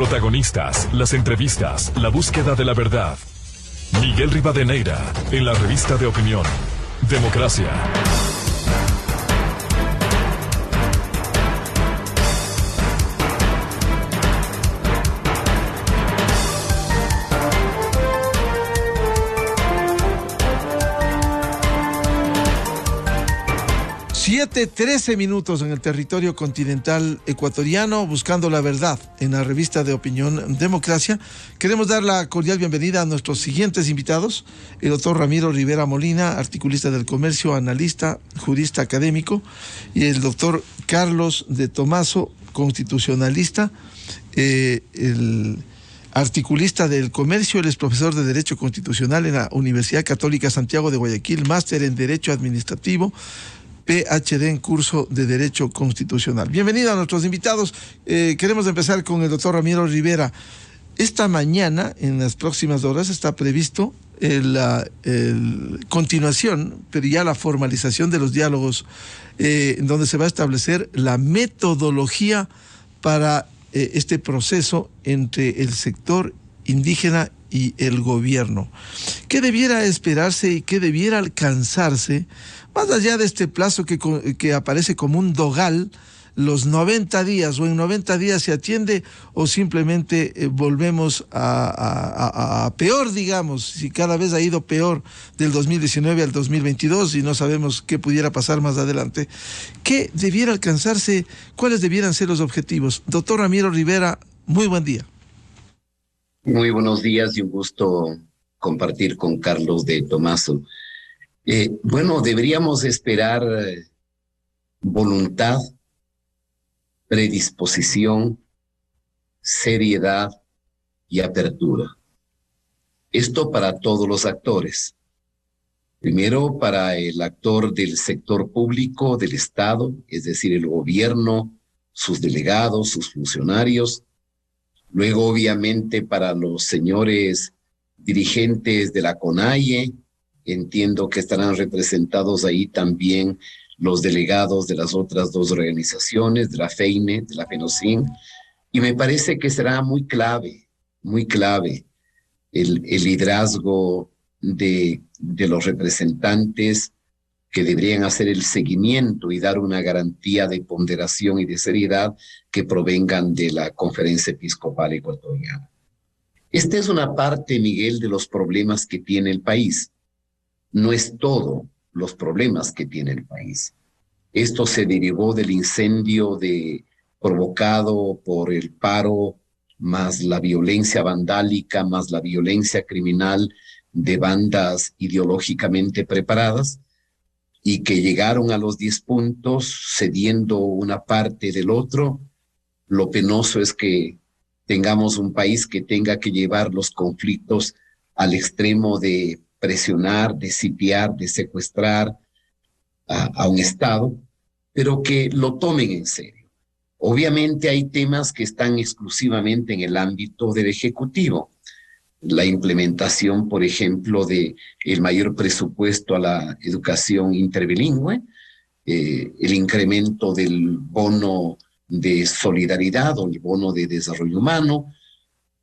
Protagonistas, las entrevistas, la búsqueda de la verdad. Miguel Rivadeneira, en la revista de opinión, Democracia. Siete 13 minutos en el territorio continental ecuatoriano, buscando la verdad en la revista de opinión Democracia. Queremos dar la cordial bienvenida a nuestros siguientes invitados: el doctor Ramiro Rivera Molina, articulista del comercio, analista, jurista académico, y el doctor Carlos de Tomaso, constitucionalista, el articulista del comercio. Él es profesor de Derecho Constitucional en la Universidad Católica Santiago de Guayaquil, máster en Derecho Administrativo, PhD en curso de Derecho Constitucional. Bienvenido a nuestros invitados. Queremos empezar con el doctor Ramiro Rivera. Esta mañana, en las próximas horas, está previsto la continuación, pero ya la formalización de los diálogos, en donde se va a establecer la metodología para este proceso entre el sector indígena y el gobierno. ¿Qué debiera esperarse y qué debiera alcanzarse, más allá de este plazo que aparece como un dogal, los 90 días, o en 90 días se atiende, o simplemente volvemos a peor, digamos, si cada vez ha ido peor del 2019 al 2022 y no sabemos qué pudiera pasar más adelante? ¿Qué debiera alcanzarse? ¿Cuáles debieran ser los objetivos? Doctor Ramiro Rivera, muy buen día. Muy buenos días y un gusto compartir con Carlos de Tomaso. Bueno, deberíamos esperar voluntad, predisposición, seriedad y apertura. Esto para todos los actores. Primero, para el actor del sector público del Estado, es decir, el gobierno, sus delegados, sus funcionarios. Luego, obviamente, para los señores dirigentes de la CONAIE. Entiendo que estarán representados ahí también los delegados de las otras dos organizaciones, de la FEINE, de la FENOCIN, y me parece que será muy clave el liderazgo de los representantes que deberían hacer el seguimiento y dar una garantía de ponderación y de seriedad que provengan de la Conferencia Episcopal Ecuatoriana. Esta es una parte, Miguel, de los problemas que tiene el país. No es todo los problemas que tiene el país. Esto se derivó del incendio provocado por el paro, más la violencia vandálica, más la violencia criminal de bandas ideológicamente preparadas, y que llegaron a los 10 puntos cediendo una parte del otro. Lo penoso es que tengamos un país que tenga que llevar los conflictos al extremo de presionar, de sitiar, de secuestrar a un Estado, pero que lo tomen en serio. Obviamente hay temas que están exclusivamente en el ámbito del Ejecutivo. La implementación, por ejemplo, de el mayor presupuesto a la educación interbilingüe, el incremento del bono de solidaridad o el bono de desarrollo humano,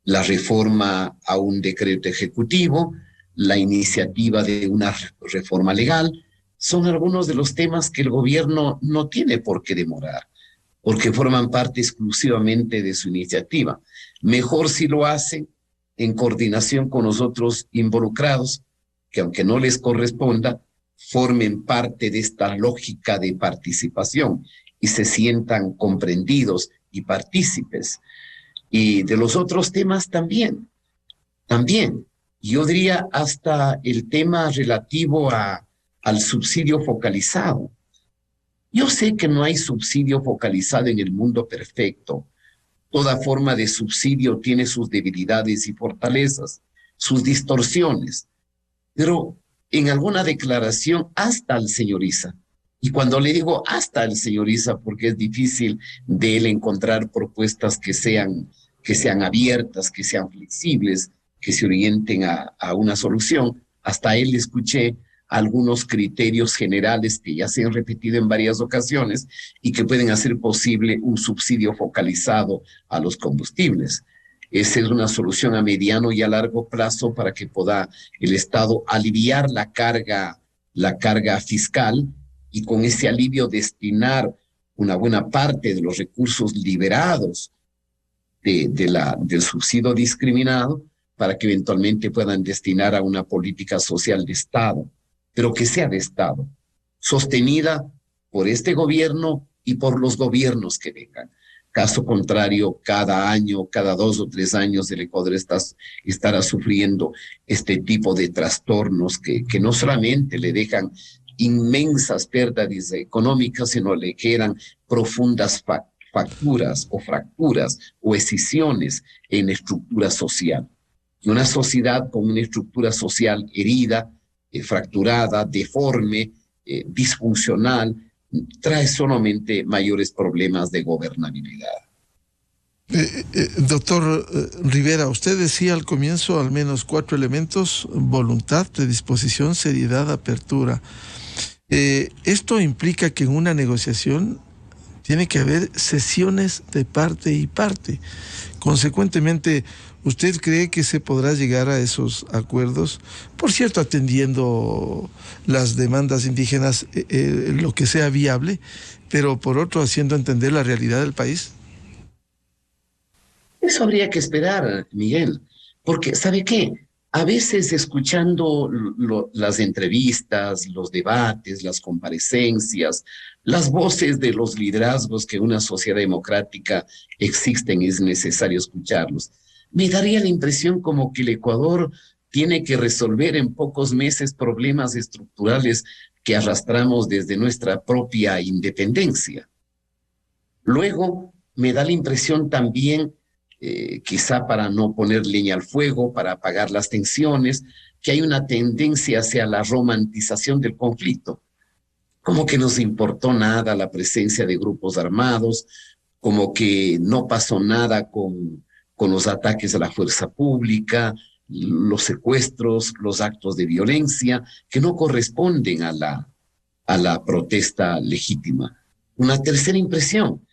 la reforma a un decreto ejecutivo, la iniciativa de una reforma legal, son algunos de los temas que el gobierno no tiene por qué demorar, porque forman parte exclusivamente de su iniciativa. Mejor si lo hacen en coordinación con los otros involucrados, que aunque no les corresponda, formen parte de esta lógica de participación y se sientan comprendidos y partícipes. Y de los otros temas también. Yo diría hasta el tema relativo al subsidio focalizado. Yo sé que no hay subsidio focalizado en el mundo perfecto. Toda forma de subsidio tiene sus debilidades y fortalezas, sus distorsiones. Pero en alguna declaración hasta el señor Issa, y cuando le digo hasta el señor Issa, porque es difícil de él encontrar propuestas que sean abiertas, que sean flexibles, que se orienten a una solución. Hasta él escuché algunos criterios generales que ya se han repetido en varias ocasiones y que pueden hacer posible un subsidio focalizado a los combustibles. Esa es una solución a mediano y a largo plazo para que pueda el Estado aliviar la carga fiscal y con ese alivio destinar una buena parte de los recursos liberados del subsidio discriminado para que eventualmente puedan destinar a una política social de Estado, pero que sea de Estado, sostenida por este gobierno y por los gobiernos que vengan. Caso contrario, cada año, cada 2 o 3 años, el Ecuador estará sufriendo este tipo de trastornos que no solamente le dejan inmensas pérdidas económicas, sino le generan profundas fracturas o escisiones en la estructura social. Y una sociedad con una estructura social herida, fracturada, deforme, disfuncional, trae solamente mayores problemas de gobernabilidad. Doctor Rivera, usted decía al comienzo al menos 4 elementos: voluntad, predisposición, seriedad, apertura. Esto implica que en una negociación tiene que haber cesiones de parte y parte. Consecuentemente, ¿usted cree que se podrá llegar a esos acuerdos? Por cierto, atendiendo las demandas indígenas, lo que sea viable, pero por otro, haciendo entender la realidad del país. Eso habría que esperar, Miguel, porque ¿sabe qué? A veces escuchando las entrevistas, los debates, las comparecencias, las voces de los liderazgos que una sociedad democrática existen, es necesario escucharlos. Me daría la impresión como que el Ecuador tiene que resolver en pocos meses problemas estructurales que arrastramos desde nuestra propia independencia. Luego, me da la impresión también, quizá para no poner leña al fuego, para apagar las tensiones, que hay una tendencia hacia la romantización del conflicto. Como que no se importó nada la presencia de grupos armados, como que no pasó nada con los ataques a la fuerza pública, los secuestros, los actos de violencia, que no corresponden a la protesta legítima. Una tercera impresión: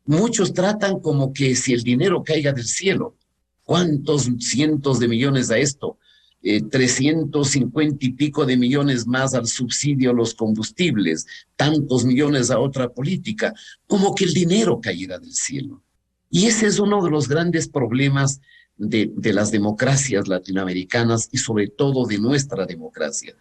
muchos tratan como que si el dinero caiga del cielo. ¿Cuántos cientos de millones a esto? 350 y pico de millones más al subsidio a los combustibles, tantos millones a otra política, como que el dinero cayera del cielo. Y ese es uno de los grandes problemas de las democracias latinoamericanas y sobre todo de nuestra democracia.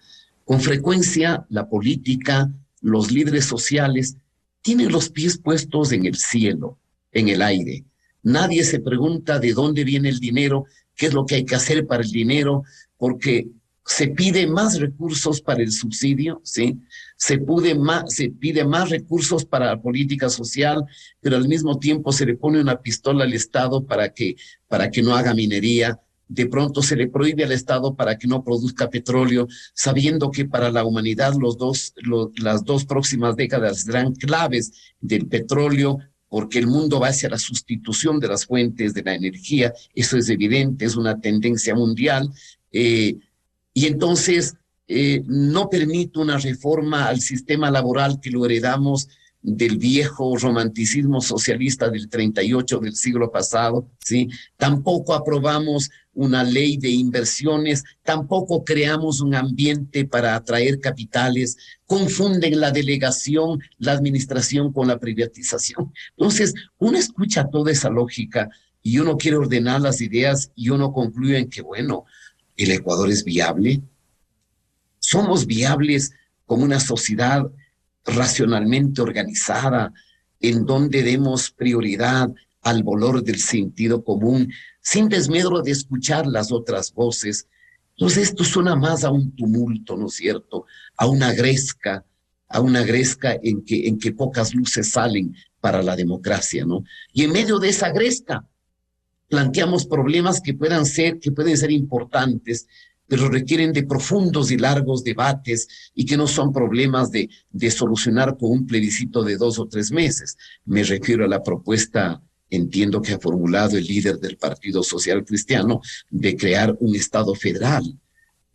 Con frecuencia la política, los líderes sociales tienen los pies puestos en el cielo, en el aire. Nadie se pregunta de dónde viene el dinero, qué es lo que hay que hacer para el dinero, porque se pide más recursos para el subsidio, ¿sí? Se pide más recursos para la política social, pero al mismo tiempo se le pone una pistola al Estado para que no haga minería. De pronto se le prohíbe al Estado para que no produzca petróleo, sabiendo que para la humanidad las dos próximas décadas serán claves del petróleo, porque el mundo va hacia la sustitución de las fuentes de la energía. Eso es evidente, es una tendencia mundial. Y entonces no permite una reforma al sistema laboral que lo heredamos del viejo romanticismo socialista del 38 del siglo pasado, ¿sí? Tampoco aprobamos una ley de inversiones, tampoco creamos un ambiente para atraer capitales, confunden la delegación, la administración con la privatización. Entonces, uno escucha toda esa lógica y uno quiere ordenar las ideas y uno concluye en que, bueno, ¿el Ecuador es viable? ¿Somos viables como una sociedad racionalmente organizada, en donde demos prioridad al valor del sentido común, sin desmedro de escuchar las otras voces? Entonces esto suena más a un tumulto, ¿no es cierto? A una gresca en que pocas luces salen para la democracia, ¿no? Y en medio de esa gresca planteamos problemas que pueden ser importantes, pero requieren de profundos y largos debates y que no son problemas de solucionar con un plebiscito de 2 o 3 meses. Me refiero a la propuesta, entiendo que ha formulado el líder del Partido Social Cristiano, de crear un Estado federal.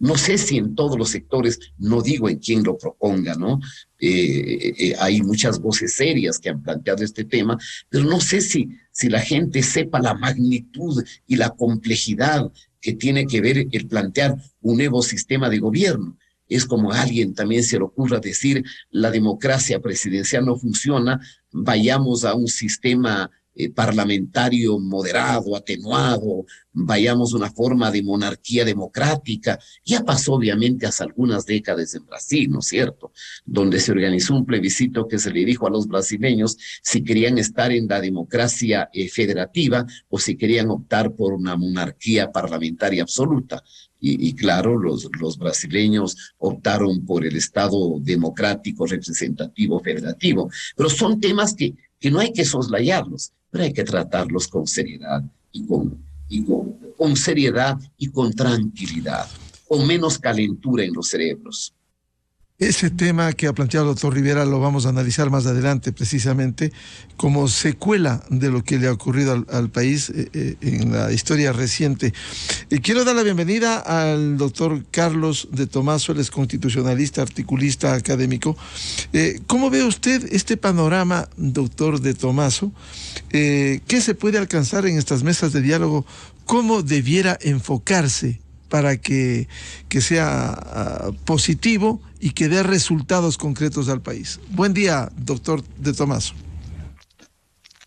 No sé si en todos los sectores, no digo en quién lo proponga, ¿no? Hay muchas voces serias que han planteado este tema, pero no sé si la gente sepa la magnitud y la complejidad que tiene que ver el plantear un nuevo sistema de gobierno. Es como a alguien también se le ocurra decir, la democracia presidencial no funciona, vayamos a un sistema parlamentario moderado, atenuado, vayamos a una forma de monarquía democrática. Ya pasó obviamente hace algunas décadas en Brasil, ¿no es cierto? Donde se organizó un plebiscito que se le dijo a los brasileños si querían estar en la democracia federativa o si querían optar por una monarquía parlamentaria absoluta. Y claro, los brasileños optaron por el Estado democrático, representativo, federativo. Pero son temas que no hay que soslayarlos, pero hay que tratarlos con seriedad con seriedad y con tranquilidad, con menos calentura en los cerebros. Ese tema que ha planteado el doctor Rivera lo vamos a analizar más adelante, precisamente como secuela de lo que le ha ocurrido al país en la historia reciente. Quiero dar la bienvenida al doctor Carlos de Tomaso, él es constitucionalista, articulista, académico. ¿Cómo ve usted este panorama, doctor de Tomaso? ¿Qué se puede alcanzar en estas mesas de diálogo? ¿Cómo debiera enfocarse para que sea positivo y que dé resultados concretos al país? Buen día, doctor de Tomaso.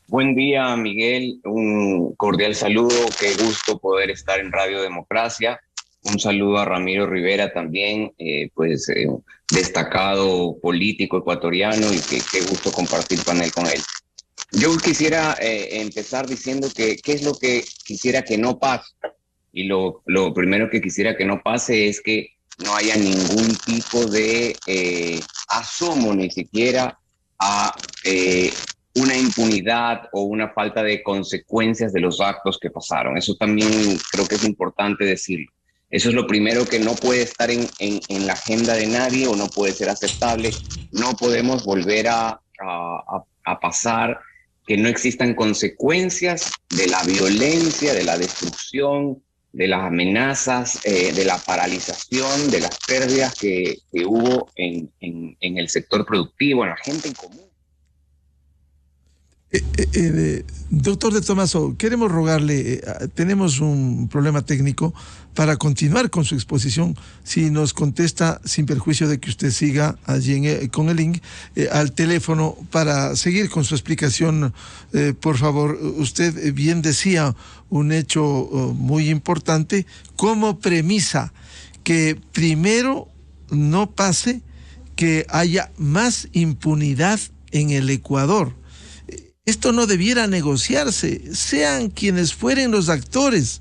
Buen día, Miguel. Un cordial saludo. Qué gusto poder estar en Radio Democracia. Un saludo a Ramiro Rivera también, destacado político ecuatoriano, y qué gusto compartir panel con él. Yo quisiera empezar diciendo qué es lo que quisiera que no pase. Y lo primero que quisiera que no pase es que no haya ningún tipo de asomo ni siquiera a una impunidad o una falta de consecuencias de los actos que pasaron. Eso también creo que es importante decirlo. Eso es lo primero que no puede estar en la agenda de nadie o no puede ser aceptable. No podemos volver a pasar que no existan consecuencias de la violencia, de la destrucción, de las amenazas, de la paralización, de las pérdidas que hubo en el sector productivo, en la gente en común. Doctor de Tomaso, queremos rogarle, tenemos un problema técnico para continuar con su exposición. Si nos contesta, sin perjuicio de que usted siga allí con el link, al teléfono para seguir con su explicación, por favor. Usted bien decía un hecho muy importante como premisa, que primero no pase que haya más impunidad en el Ecuador. Esto no debiera negociarse, sean quienes fueren los actores.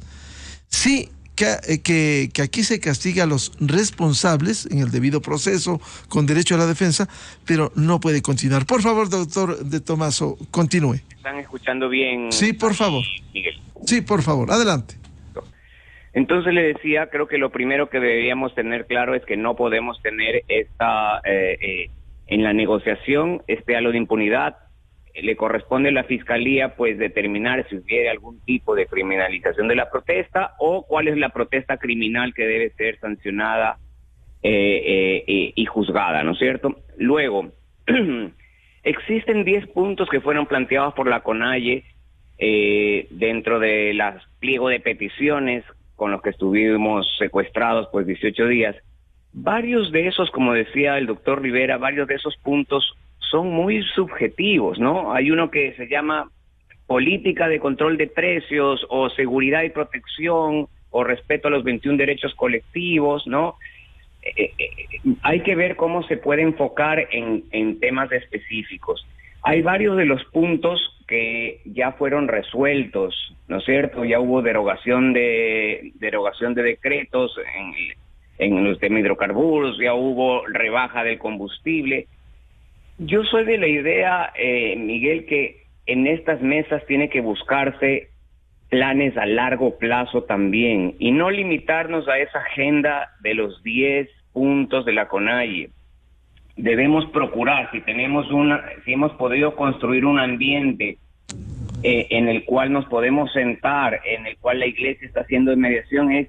Sí, que aquí se castiga a los responsables en el debido proceso, con derecho a la defensa, pero no puede continuar. Por favor, doctor de Tomaso, continúe. ¿Están escuchando bien? Sí, por favor. Miguel. Sí, por favor, adelante. Entonces le decía, creo que lo primero que deberíamos tener claro es que no podemos tener en la negociación este halo de impunidad. Le corresponde a la Fiscalía pues determinar si hubiera algún tipo de criminalización de la protesta o cuál es la protesta criminal que debe ser sancionada y juzgada, ¿no es cierto? Luego, existen 10 puntos que fueron planteados por la CONAIE dentro de las pliego de peticiones con los que estuvimos secuestrados pues 18 días. Varios de esos, como decía el doctor Rivera, varios de esos puntos son muy subjetivos, ¿no? Hay uno que se llama política de control de precios o seguridad y protección o respeto a los 21 derechos colectivos, ¿no? Hay que ver cómo se puede enfocar en temas específicos. Hay varios de los puntos que ya fueron resueltos, ¿no es cierto? Ya hubo derogación de decretos en los temas hidrocarburos, ya hubo rebaja del combustible. Yo soy de la idea, Miguel, que en estas mesas tiene que buscarse planes a largo plazo también y no limitarnos a esa agenda de los 10 puntos de la CONAIE. Debemos procurar, si hemos podido construir un ambiente en el cual nos podemos sentar, en el cual la iglesia está haciendo mediación, es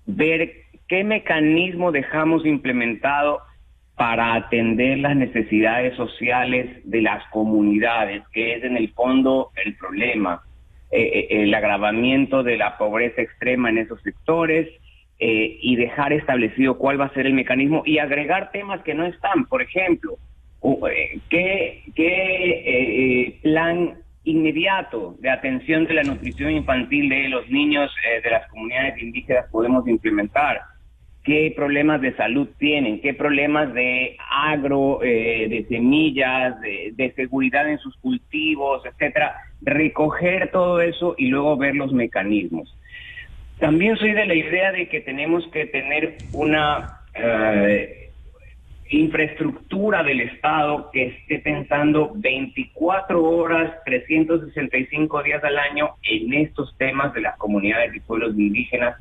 ver ¿qué mecanismo dejamos implementado para atender las necesidades sociales de las comunidades, que es en el fondo el problema? El agravamiento de la pobreza extrema en esos sectores, y dejar establecido cuál va a ser el mecanismo y agregar temas que no están. Por ejemplo, ¿qué plan inmediato de atención de la nutrición infantil de los niños de las comunidades indígenas podemos implementar? ¿Qué problemas de salud tienen? ¿Qué problemas de agro, de semillas, de seguridad en sus cultivos, etcétera? Recoger todo eso y luego ver los mecanismos. También soy de la idea de que tenemos que tener una infraestructura del Estado que esté pensando 24 horas, 365 días al año en estos temas de las comunidades y pueblos indígenas.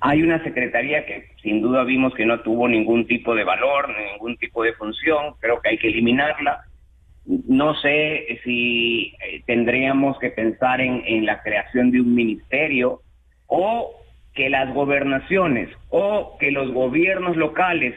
Hay una secretaría que sin duda vimos que no tuvo ningún tipo de valor, ningún tipo de función, creo que hay que eliminarla. No sé si tendríamos que pensar en la creación de un ministerio, o que las gobernaciones o que los gobiernos locales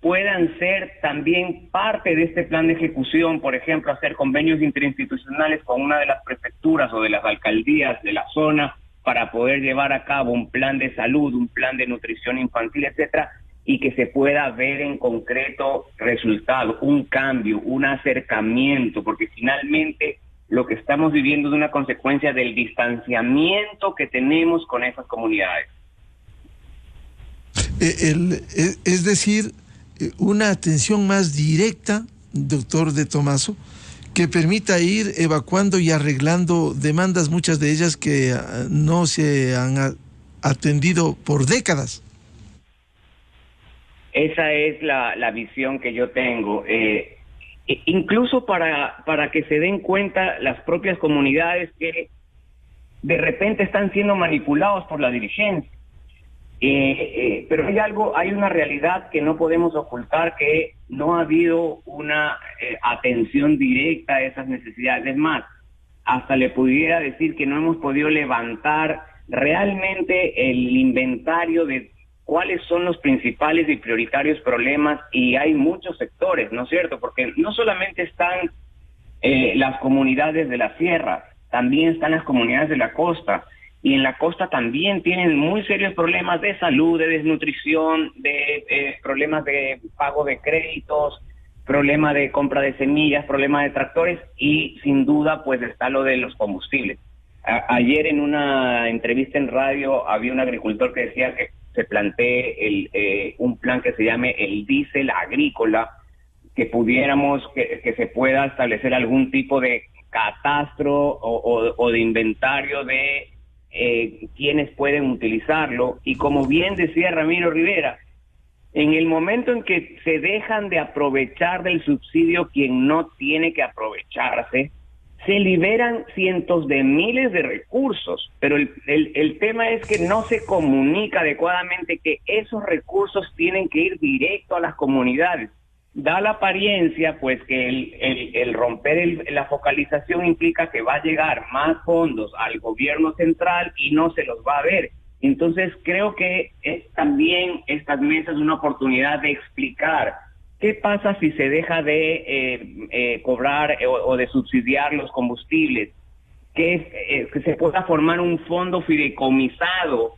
puedan ser también parte de este plan de ejecución, por ejemplo, hacer convenios interinstitucionales con una de las prefecturas o de las alcaldías de la zona para poder llevar a cabo un plan de salud, un plan de nutrición infantil, etcétera, y que se pueda ver en concreto resultado, un cambio, un acercamiento, porque finalmente lo que estamos viviendo es una consecuencia del distanciamiento que tenemos con esas comunidades. Es decir, una atención más directa, doctor de Tomaso, que permita ir evacuando y arreglando demandas, muchas de ellas que no se han atendido por décadas. Esa es la visión que yo tengo. Incluso para que se den cuenta las propias comunidades que de repente están siendo manipulados por la dirigencia. Pero hay una realidad que no podemos ocultar, que no ha habido una atención directa a esas necesidades. Es más, hasta le pudiera decir que no hemos podido levantar realmente el inventario de cuáles son los principales y prioritarios problemas, y hay muchos sectores, ¿no es cierto? Porque no solamente están las comunidades de la sierra, también están las comunidades de la costa, y en la costa también tienen muy serios problemas de salud, de desnutrición, de problemas de pago de créditos, problema de compra de semillas, problema de tractores, y sin duda pues está lo de los combustibles. Ayer en una entrevista en radio había un agricultor que decía que se plantee un plan que se llame el diésel agrícola, que pudiéramos, que se pueda establecer algún tipo de catastro o de inventario de quienes pueden utilizarlo. Y como bien decía Ramiro Rivera, en el momento en que se dejan de aprovechar del subsidio quien no tiene que aprovecharse, se liberan cientos de miles de recursos, pero el tema es que no se comunica adecuadamente que esos recursos tienen que ir directo a las comunidades. Da la apariencia pues que el romper la focalización implica que va a llegar más fondos al gobierno central y no se los va a ver. Entonces creo que es también estas mesas una oportunidad de explicar qué pasa si se deja de cobrar o de subsidiar los combustibles, que se pueda formar un fondo fideicomisado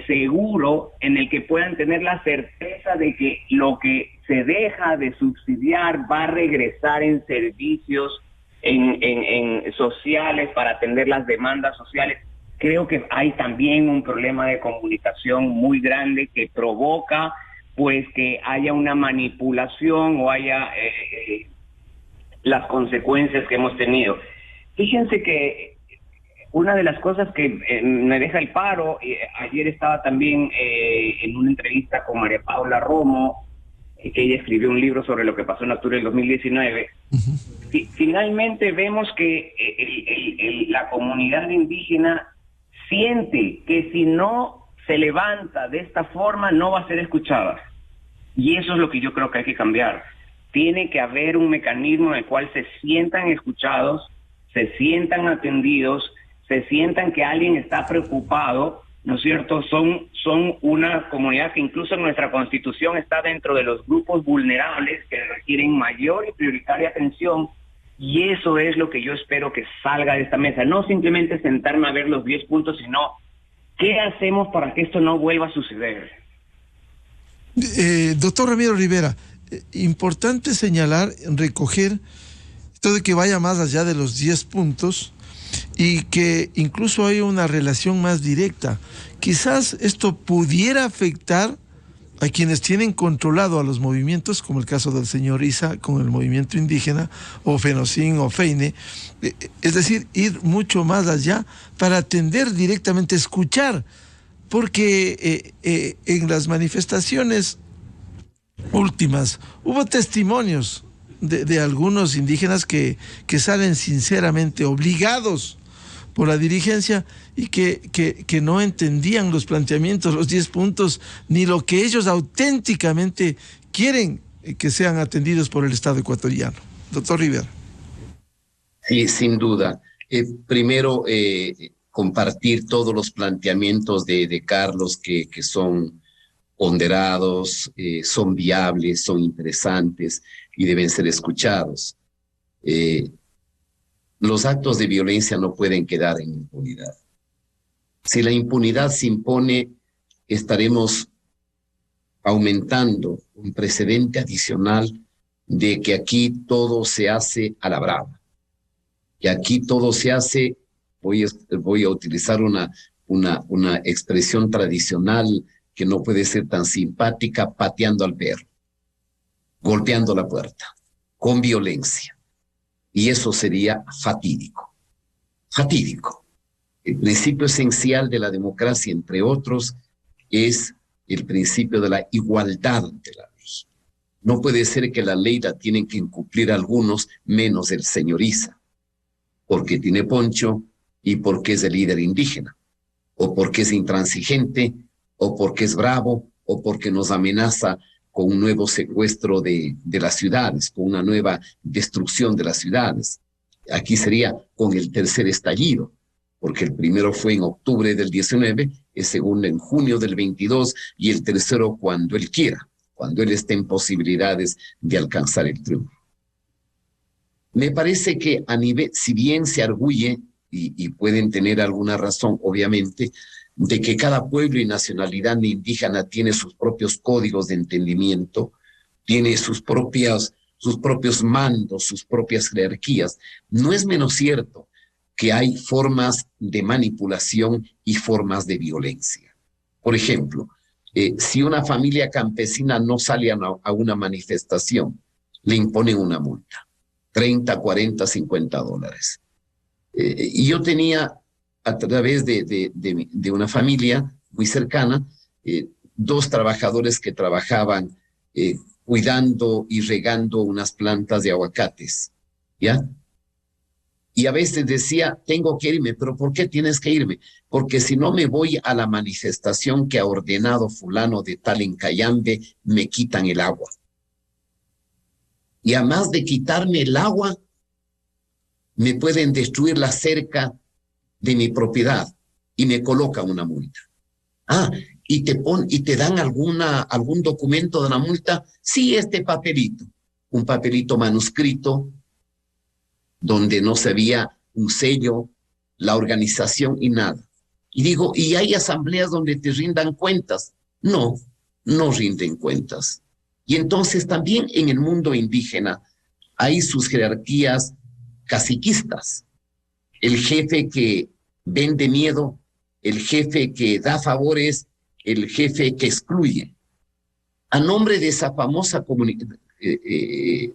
seguro en el que puedan tener la certeza de que lo que se deja de subsidiar va a regresar en servicios en sociales para atender las demandas sociales. Creo que hay también un problema de comunicación muy grande que provoca pues que haya una manipulación o haya las consecuencias que hemos tenido. Fíjense que una de las cosas que me deja el paro, ayer estaba también en una entrevista con María Paula Romo, que ella escribió un libro sobre lo que pasó en octubre del 2019. Finalmente vemos que la comunidad indígena siente que si no se levanta de esta forma no va a ser escuchada. Y eso es lo que yo creo que hay que cambiar. Tiene que haber un mecanismo en el cual se sientan escuchados, se sientan atendidos, se sientan que alguien está preocupado ¿no es cierto? Son una comunidad que incluso en nuestra Constitución está dentro de los grupos vulnerables que requieren mayor y prioritaria atención, y eso es lo que yo espero que salga de esta mesa. No simplemente sentarme a ver los 10 puntos, sino ¿qué hacemos para que esto no vuelva a suceder? Doctor Ramiro Rivera, importante señalar, recoger esto de que vaya más allá de los 10 puntos y que incluso hay una relación más directa. Quizás esto pudiera afectar a quienes tienen controlado a los movimientos, como el caso del señor Isa con el movimiento indígena, o Fenocin o Feine, es decir, ir mucho más allá para atender directamente, escuchar, porque en las manifestaciones últimas hubo testimonios de algunos indígenas que salen sinceramente obligados por la dirigencia y que no entendían los planteamientos, los 10 puntos, ni lo que ellos auténticamente quieren que sean atendidos por el Estado ecuatoriano. Doctor Rivera. Sí, sin duda. Primero, compartir todos los planteamientos de Carlos que son ponderados, son viables, son interesantes y deben ser escuchados. Los actos de violencia no pueden quedar en impunidad. Si la impunidad se impone, estaremos aumentando un precedente adicional de que aquí todo se hace a la brava. Y aquí todo se hace, voy a utilizar una expresión tradicional que no puede ser tan simpática, pateando al perro, golpeando la puerta, con violencia. Y eso sería fatídico. Fatídico. El principio esencial de la democracia, entre otros, es el principio de la igualdad ante la ley. No puede ser que la ley la tienen que incumplir algunos, menos el señor Isa, porque tiene poncho y porque es el líder indígena, o porque es intransigente, o porque es bravo, o porque nos amenaza con un nuevo secuestro de las ciudades, con una nueva destrucción de las ciudades. Aquí sería con el tercer estallido, porque el primero fue en octubre del 19, el segundo en junio del 22 y el tercero cuando él quiera, cuando él esté en posibilidades de alcanzar el triunfo. Me parece que a nivel, si bien se arguye, y pueden tener alguna razón, obviamente, de que cada pueblo y nacionalidad indígena tiene sus propios códigos de entendimiento, tiene sus propios mandos, sus propias jerarquías. No es menos cierto que hay formas de manipulación y formas de violencia. Por ejemplo, si una familia campesina no sale a una manifestación, le imponen una multa, 30, 40, 50 dólares. Y yo tenía, a través de una familia muy cercana, 2 trabajadores que trabajaban cuidando y regando unas plantas de aguacates, ¿ya? Y a veces decía, tengo que irme, pero ¿por qué tienes que irme? Porque si no me voy a la manifestación que ha ordenado fulano de tal en Cayambe, me quitan el agua. Y además de quitarme el agua, me pueden destruir la cerca de mi propiedad y me colocan una multa. Y te dan algún documento de la multa. Sí, este papelito, un papelito manuscrito donde no se veía un sello, la organización y nada. Y digo, ¿y hay asambleas donde te rindan cuentas? No, no rinden cuentas. Y entonces también en el mundo indígena hay sus jerarquías caciquistas. El jefe que vende miedo, el jefe que da favores, el jefe que excluye. A nombre de esa famosa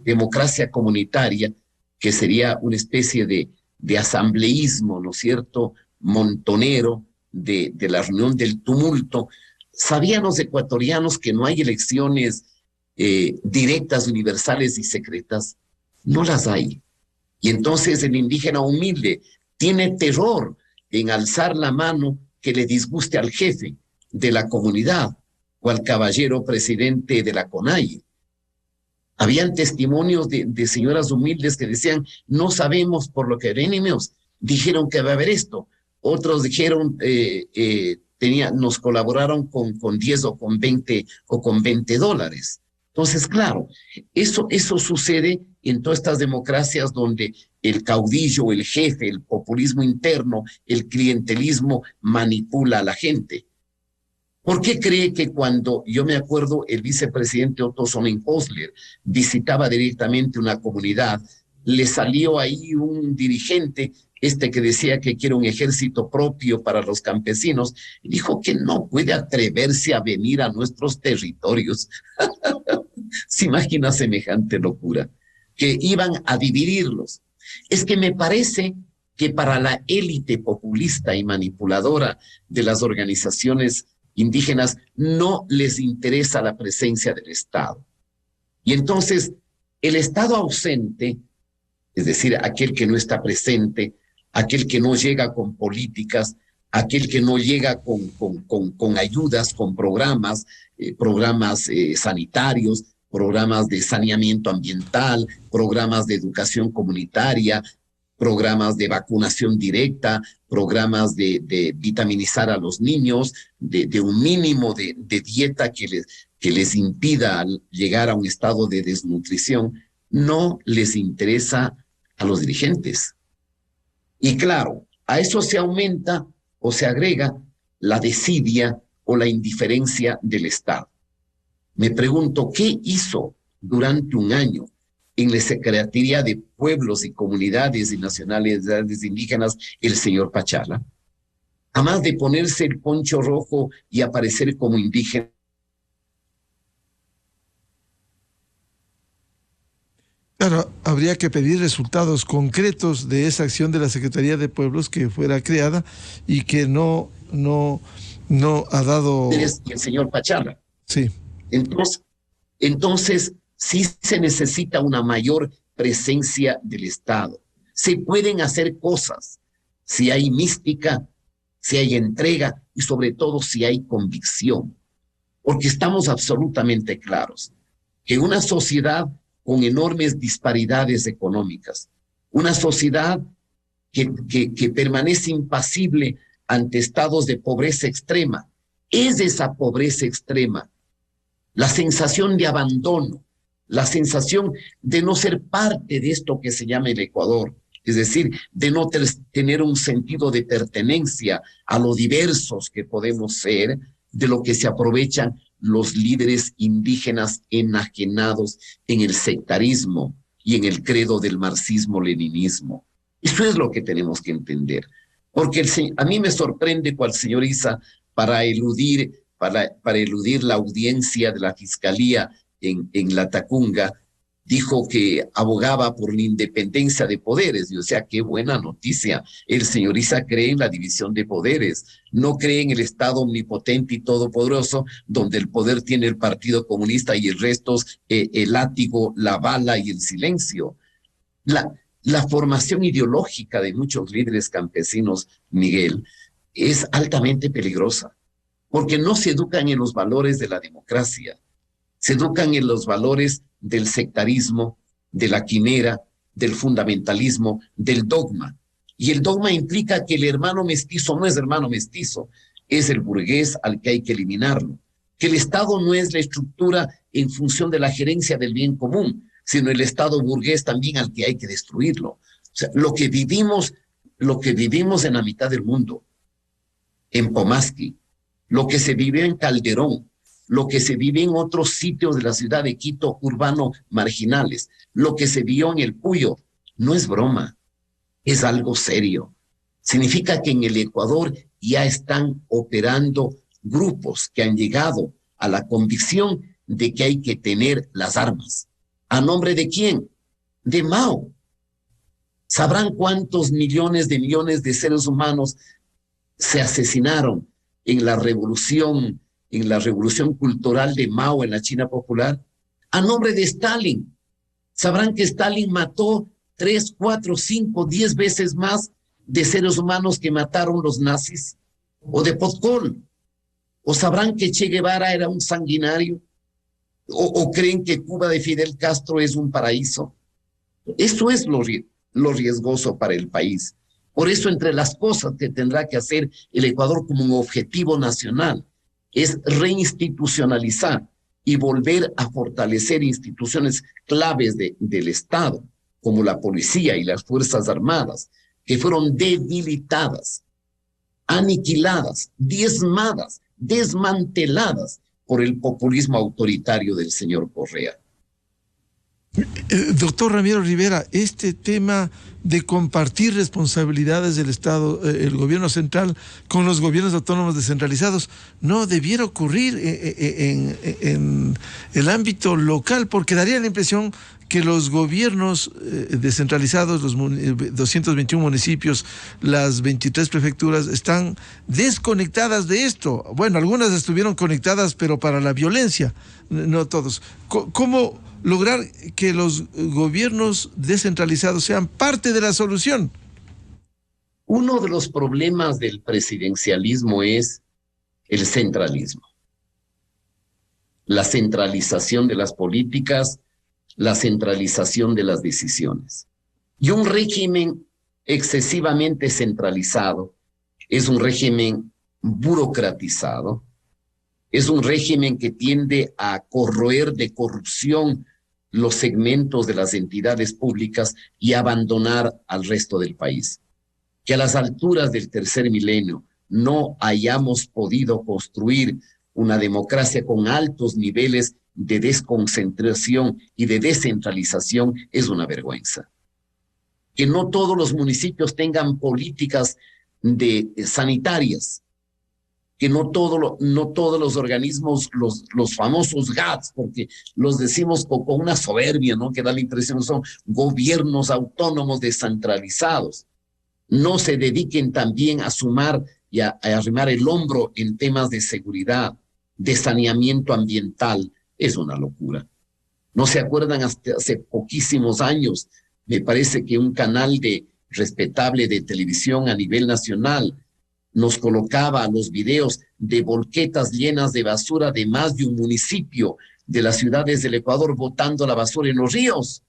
democracia comunitaria, que sería una especie de asambleísmo, ¿no es cierto?, montonero, de la reunión del tumulto. ¿Sabían los ecuatorianos que no hay elecciones directas, universales y secretas? No las hay. Y entonces el indígena humilde tiene terror en alzar la mano que le disguste al jefe de la comunidad o al caballero presidente de la CONAIE. Habían testimonios de señoras humildes que decían, no sabemos por lo que venimos, dijeron que va a haber esto. Otros dijeron, nos colaboraron con 10 o con 20 o con $20. Entonces, claro, eso sucede en todas estas democracias donde el caudillo, el jefe, el populismo interno, el clientelismo manipula a la gente. ¿Por qué cree que cuando, yo me acuerdo, el vicepresidente Otto Sonnenhösler visitaba directamente una comunidad, le salió ahí un dirigente que decía que quiere un ejército propio para los campesinos, y dijo que no puede atreverse a venir a nuestros territorios. ¿Se imagina semejante locura? Que iban a dividirlos. Es que me parece que para la élite populista y manipuladora de las organizaciones indígenas no les interesa la presencia del Estado. Y entonces el Estado ausente, es decir, aquel que no está presente, aquel que no llega con políticas, aquel que no llega con ayudas, con programas sanitarios, programas de saneamiento ambiental, programas de educación comunitaria, programas de vacunación directa, programas de vitaminizar a los niños, de un mínimo de dieta que les impida llegar a un estado de desnutrición, no les interesa a los dirigentes. Y claro, a eso se aumenta o se agrega la desidia o la indiferencia del Estado. Me pregunto, ¿qué hizo durante un año en la Secretaría de Pueblos y Comunidades y Nacionalidades Indígenas el señor Pachala? Además de ponerse el poncho rojo y aparecer como indígena. Claro, habría que pedir resultados concretos de esa acción de la Secretaría de Pueblos que fuera creada y que no ha dado... Y el señor Pachala. Sí. Entonces, sí se necesita una mayor presencia del Estado. Se pueden hacer cosas si hay mística, si hay entrega y sobre todo si hay convicción. Porque estamos absolutamente claros que una sociedad con enormes disparidades económicas, una sociedad que permanece impasible ante estados de pobreza extrema, es esa pobreza extrema, la sensación de abandono, la sensación de no ser parte de esto que se llama el Ecuador, es decir, de no tener un sentido de pertenencia a lo diversos que podemos ser, de lo que se aprovechan los líderes indígenas enajenados en el sectarismo y en el credo del marxismo-leninismo. Eso es lo que tenemos que entender, porque a mí me sorprende cual señor Issa para eludir la audiencia de la Fiscalía en La Tacunga, dijo que abogaba por la independencia de poderes. Y o sea, qué buena noticia. El señor Issa cree en la división de poderes, no cree en el Estado omnipotente y todopoderoso, donde el poder tiene el Partido Comunista y el resto el látigo, la bala y el silencio. La formación ideológica de muchos líderes campesinos, Miguel, es altamente peligrosa, porque no se educan en los valores de la democracia, se educan en los valores del sectarismo, de la quimera, del fundamentalismo, del dogma. Y el dogma implica que el hermano mestizo no es hermano mestizo, es el burgués al que hay que eliminarlo. Que el Estado no es la estructura en función de la gerencia del bien común, sino el Estado burgués también al que hay que destruirlo. O sea, lo que vivimos en la mitad del mundo, en Pomasqui, lo que se vive en Calderón, lo que se vive en otros sitios de la ciudad de Quito, urbano marginales, lo que se vio en el Puyo, no es broma, es algo serio. Significa que en el Ecuador ya están operando grupos que han llegado a la convicción de que hay que tener las armas. ¿A nombre de quién? De Mao. ¿Sabrán cuántos millones de seres humanos se asesinaron en la revolución cultural de Mao en la China popular? A nombre de Stalin. Sabrán que Stalin mató 3, 4, 5, 10 veces más de seres humanos que mataron los nazis, o de Podkol. O sabrán que Che Guevara era un sanguinario, o creen que Cuba de Fidel Castro es un paraíso. Eso es lo riesgoso para el país. Por eso, entre las cosas que tendrá que hacer el Ecuador como un objetivo nacional, es reinstitucionalizar y volver a fortalecer instituciones claves del Estado, como la policía y las Fuerzas Armadas, que fueron debilitadas, aniquiladas, diezmadas, desmanteladas por el populismo autoritario del señor Correa. Doctor Ramiro Rivera, este tema de compartir responsabilidades del Estado, el gobierno central, con los gobiernos autónomos descentralizados, no debiera ocurrir en el ámbito local, porque daría la impresión que los gobiernos descentralizados, los 221 municipios, las 23 prefecturas, están desconectadas de esto. Bueno, algunas estuvieron conectadas, pero para la violencia, no todos. ¿Cómo lograr que los gobiernos descentralizados sean parte de la solución? Uno de los problemas del presidencialismo es el centralismo. La centralización de las políticas, la centralización de las decisiones. Y un régimen excesivamente centralizado es un régimen burocratizado, es un régimen que tiende a corroer de corrupción los segmentos de las entidades públicas y abandonar al resto del país. Que a las alturas del tercer milenio no hayamos podido construir una democracia con altos niveles de desconcentración y de descentralización es una vergüenza. Que no todos los municipios tengan políticas sanitarias, que no todos los organismos, los famosos GATS, porque los decimos con una soberbia, ¿no? Que da la impresión que son gobiernos autónomos descentralizados, no se dediquen también a sumar y a arrimar el hombro en temas de seguridad, de saneamiento ambiental. Es una locura. ¿No se acuerdan? Hasta hace poquísimos años, me parece que un canal respetable de televisión a nivel nacional nos colocaba los videos de volquetas llenas de basura de más de un municipio de las ciudades del Ecuador botando la basura en los ríos.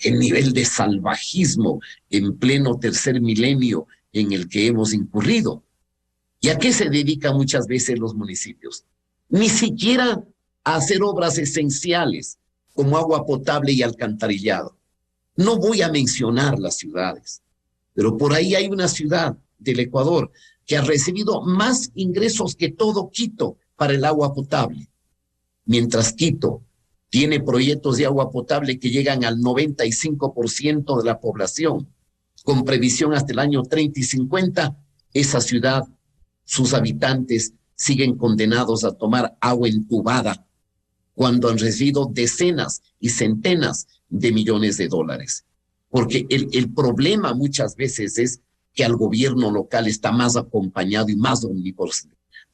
El nivel de salvajismo en pleno tercer milenio en el que hemos incurrido. ¿Y a qué se dedican muchas veces los municipios? Ni siquiera a hacer obras esenciales como agua potable y alcantarillado. No voy a mencionar las ciudades, pero por ahí hay una ciudad del Ecuador que ha recibido más ingresos que todo Quito para el agua potable, mientras Quito tiene proyectos de agua potable que llegan al 95% de la población, con previsión hasta el año 30 y 50, esa ciudad, sus habitantes siguen condenados a tomar agua entubada cuando han recibido decenas y centenas de millones de dólares. Porque el problema muchas veces es que al gobierno local está más acompañado y más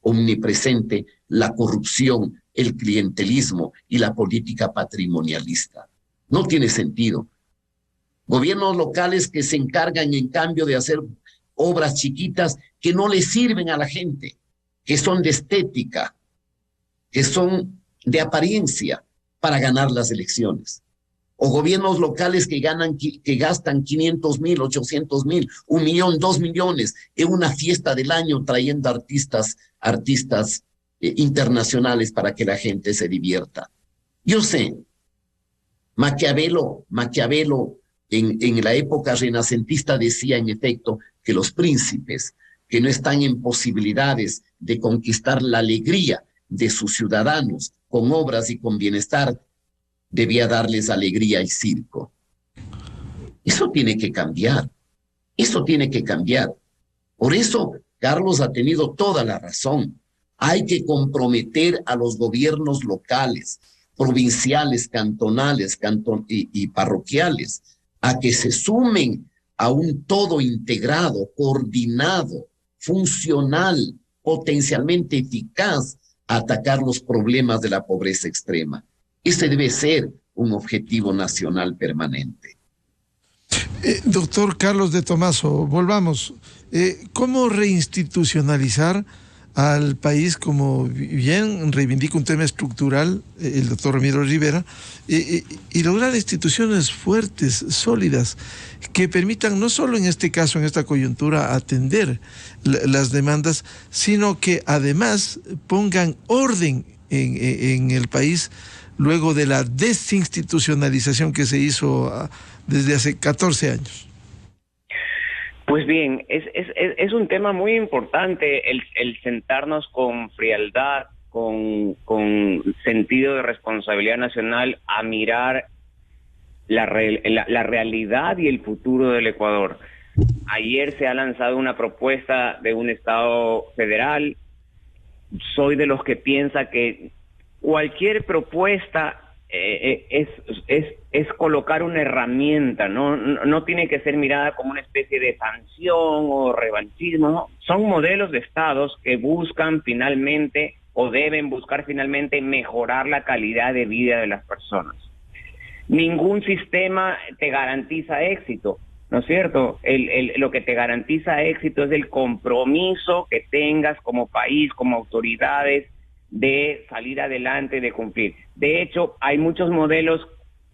omnipresente la corrupción, el clientelismo y la política patrimonialista. No tiene sentido. Gobiernos locales que se encargan en cambio de hacer obras chiquitas que no le sirven a la gente, que son de estética, que son de apariencia para ganar las elecciones. O gobiernos locales que gastan 500,000, 800,000, 1,000,000, 2 millones en una fiesta del año trayendo artistas internacionales para que la gente se divierta. Yo sé, Maquiavelo en la época renacentista decía en efecto que los príncipes que no están en posibilidades de conquistar la alegría de sus ciudadanos con obras y con bienestar, debía darles alegría y circo. Eso tiene que cambiar. Eso tiene que cambiar. Por eso, Carlos ha tenido toda la razón. Hay que comprometer a los gobiernos locales, provinciales, cantonales y parroquiales a que se sumen a un todo integrado, coordinado, funcional, potencialmente eficaz a atacar los problemas de la pobreza extrema. Ese debe ser un objetivo nacional permanente. Doctor Carlos de Tomaso, volvamos. ¿Cómo reinstitucionalizar al país, como bien reivindica un tema estructural el doctor Ramiro Rivera, y lograr instituciones fuertes, sólidas, que permitan no solo en este caso, en esta coyuntura, atender las demandas, sino que además pongan orden en el país luego de la desinstitucionalización que se hizo desde hace 14 años. Pues bien, es un tema muy importante el sentarnos con frialdad, con sentido de responsabilidad nacional a mirar la realidad y el futuro del Ecuador. Ayer se ha lanzado una propuesta de un Estado federal. Soy de los que piensa que cualquier propuesta es colocar una herramienta, no tiene que ser mirada como una especie de sanción o revanchismo, ¿no? Son modelos de estados que buscan finalmente o deben buscar finalmente mejorar la calidad de vida de las personas. Ningún sistema te garantiza éxito, ¿no es cierto? Lo que te garantiza éxito es el compromiso que tengas como país, como autoridades, de salir adelante, de cumplir. De hecho, hay muchos modelos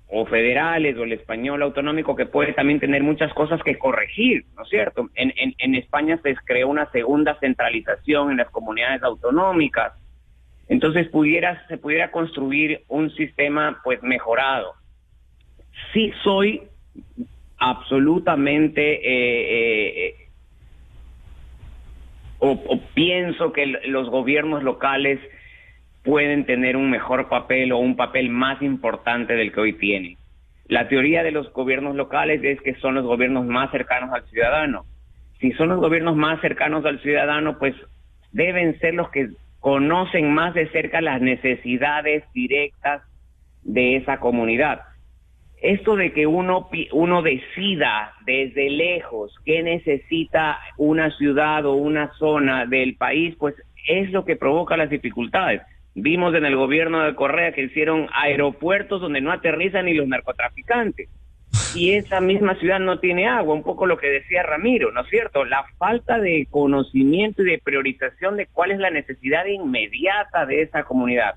o federales o el español autonómico que puede también tener muchas cosas que corregir, ¿no es cierto? En España se creó una segunda centralización en las comunidades autonómicas. Entonces se pudiera construir un sistema pues mejorado. Sí soy absolutamente o pienso que los gobiernos locales pueden tener un mejor papel o un papel más importante del que hoy tienen. La teoría de los gobiernos locales es que son los gobiernos más cercanos al ciudadano. Si son los gobiernos más cercanos al ciudadano, pues deben ser los que conocen más de cerca las necesidades directas de esa comunidad. Esto de que uno decida desde lejos qué necesita una ciudad o una zona del país, pues es lo que provoca las dificultades. Vimos en el gobierno de Correa que hicieron aeropuertos donde no aterrizan ni los narcotraficantes. Y esa misma ciudad no tiene agua, un poco lo que decía Ramiro, ¿no es cierto? La falta de conocimiento y de priorización de cuál es la necesidad inmediata de esa comunidad.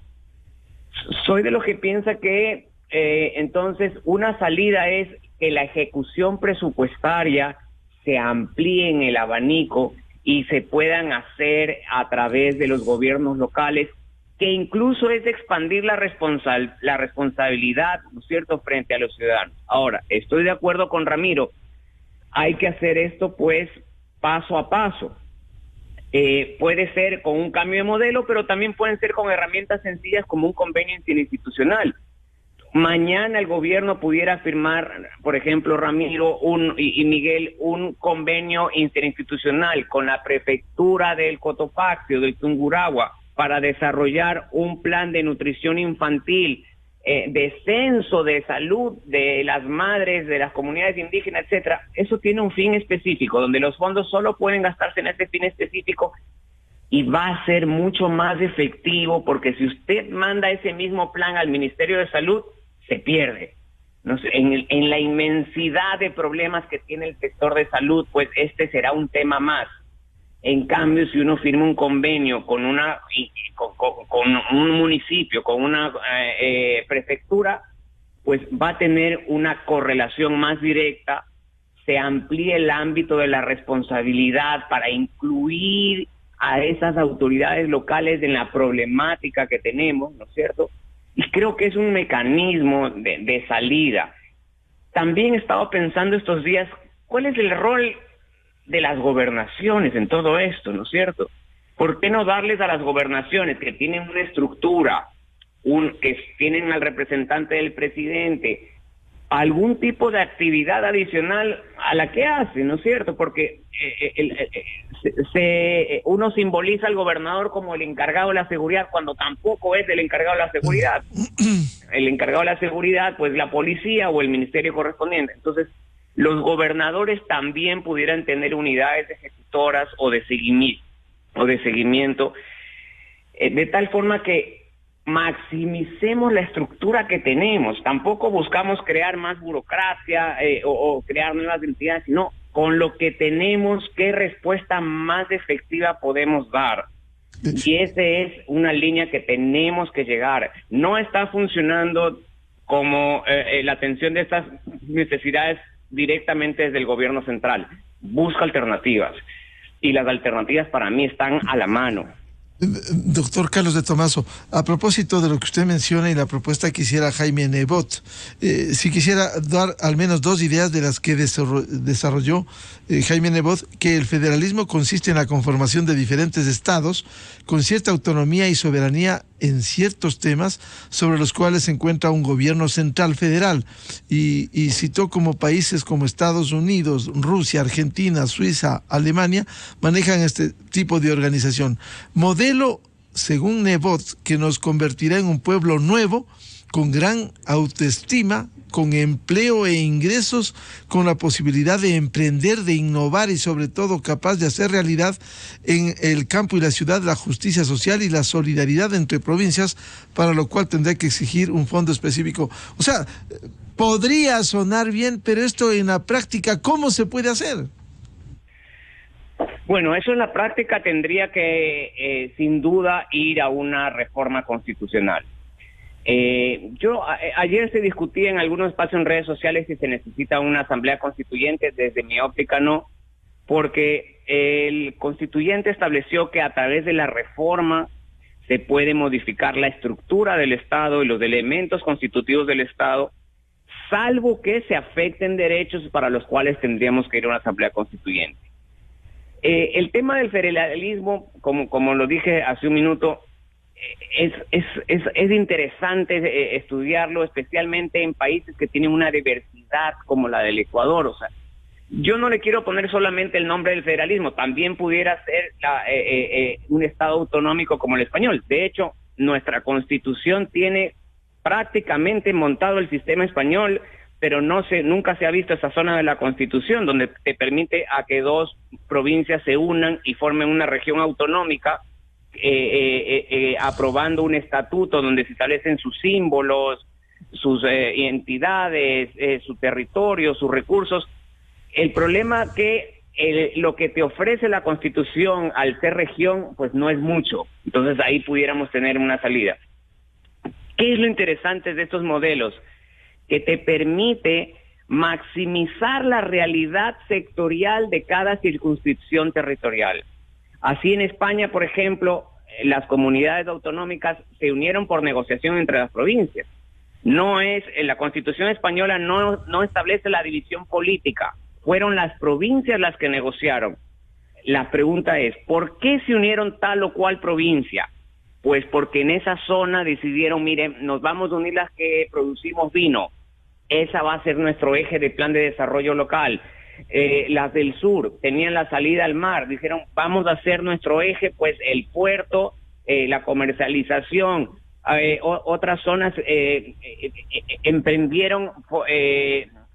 Soy de los que piensa que entonces una salida es que la ejecución presupuestaria se amplíe en el abanico y se puedan hacer a través de los gobiernos locales, que incluso es expandir la responsabilidad, ¿no es cierto?, frente a los ciudadanos. Ahora, estoy de acuerdo con Ramiro, hay que hacer esto pues paso a paso. Puede ser con un cambio de modelo, pero también pueden ser con herramientas sencillas como un convenio interinstitucional. Mañana el gobierno pudiera firmar, por ejemplo, Ramiro y Miguel, un convenio interinstitucional con la prefectura del Cotopaxi o del Tungurahua para desarrollar un plan de nutrición infantil, de censo de salud de las madres, de las comunidades indígenas, etcétera. Eso tiene un fin específico, donde los fondos solo pueden gastarse en ese fin específico y va a ser mucho más efectivo, porque si usted manda ese mismo plan al Ministerio de Salud, se pierde. No sé, en la inmensidad de problemas que tiene el sector de salud, pues este será un tema más. En cambio, si uno firma un convenio con un municipio, con una prefectura, pues va a tener una correlación más directa, se amplía el ámbito de la responsabilidad para incluir a esas autoridades locales en la problemática que tenemos, ¿no es cierto? Y creo que es un mecanismo de salida. También he estado pensando estos días, ¿cuál es el rol de las gobernaciones en todo esto, ¿no es cierto? ¿Por qué no darles a las gobernaciones que tienen una estructura, que tienen al representante del presidente, algún tipo de actividad adicional a la que hace, ¿no es cierto? Porque uno simboliza al gobernador como el encargado de la seguridad cuando tampoco es el encargado de la seguridad. El encargado de la seguridad, pues la policía o el ministerio correspondiente. Entonces, los gobernadores también pudieran tener unidades ejecutoras o de seguimiento, de tal forma que maximicemos la estructura que tenemos. Tampoco buscamos crear más burocracia o crear nuevas entidades, sino con lo que tenemos, qué respuesta más efectiva podemos dar. Y esa es una línea que tenemos que llegar. No está funcionando como la atención de estas necesidades directamente desde el gobierno central. Busca alternativas. Y las alternativas para mí están a la mano. Doctor Carlos de Tomaso, a propósito de lo que usted menciona y la propuesta que hiciera Jaime Nebot, si quisiera dar al menos dos ideas de las que desarrolló Jaime Nebot, que el federalismo consiste en la conformación de diferentes estados con cierta autonomía y soberanía en ciertos temas sobre los cuales se encuentra un gobierno central federal, y citó como países como Estados Unidos, Rusia, Argentina, Suiza, Alemania manejan este tipo de organización. Modelo, según Nebot, que nos convertirá en un pueblo nuevo, con gran autoestima, con empleo e ingresos, con la posibilidad de emprender, de innovar y sobre todo capaz de hacer realidad en el campo y la ciudad la justicia social y la solidaridad entre provincias, para lo cual tendrá que exigir un fondo específico. O sea, podría sonar bien, pero esto en la práctica, ¿cómo se puede hacer? Bueno, eso en la práctica tendría que, sin duda, ir a una reforma constitucional. Ayer se discutía en algunos espacios en redes sociales si se necesita una asamblea constituyente. Desde mi óptica no, porque el constituyente estableció que a través de la reforma se puede modificar la estructura del Estado y los elementos constitutivos del Estado, salvo que se afecten derechos para los cuales tendríamos que ir a una asamblea constituyente. El tema del federalismo, como lo dije hace un minuto, es interesante estudiarlo, especialmente en países que tienen una diversidad como la del Ecuador. O sea, yo no le quiero poner solamente el nombre del federalismo, también pudiera ser un estado autonómico como el español. De hecho, nuestra Constitución tiene prácticamente montado el sistema español, pero nunca se ha visto esa zona de la Constitución donde te permite a que dos provincias se unan y formen una región autonómica, aprobando un estatuto donde se establecen sus símbolos, sus entidades, su territorio, sus recursos. El problema que lo que te ofrece la Constitución al ser región, pues no es mucho. Entonces ahí pudiéramos tener una salida. ¿Qué es lo interesante de estos modelos? Que te permite maximizar la realidad sectorial de cada circunscripción territorial. Así en España, por ejemplo, las comunidades autonómicas se unieron por negociación entre las provincias. La Constitución española no establece la división política, fueron las provincias las que negociaron. La pregunta es, ¿por qué se unieron tal o cual provincia? Pues porque en esa zona decidieron, miren, nos vamos a unir las que producimos vino. Esa va a ser nuestro eje de plan de desarrollo local. Las del sur tenían la salida al mar, dijeron, vamos a hacer nuestro eje, pues el puerto, la comercialización. Otras zonas emprendieron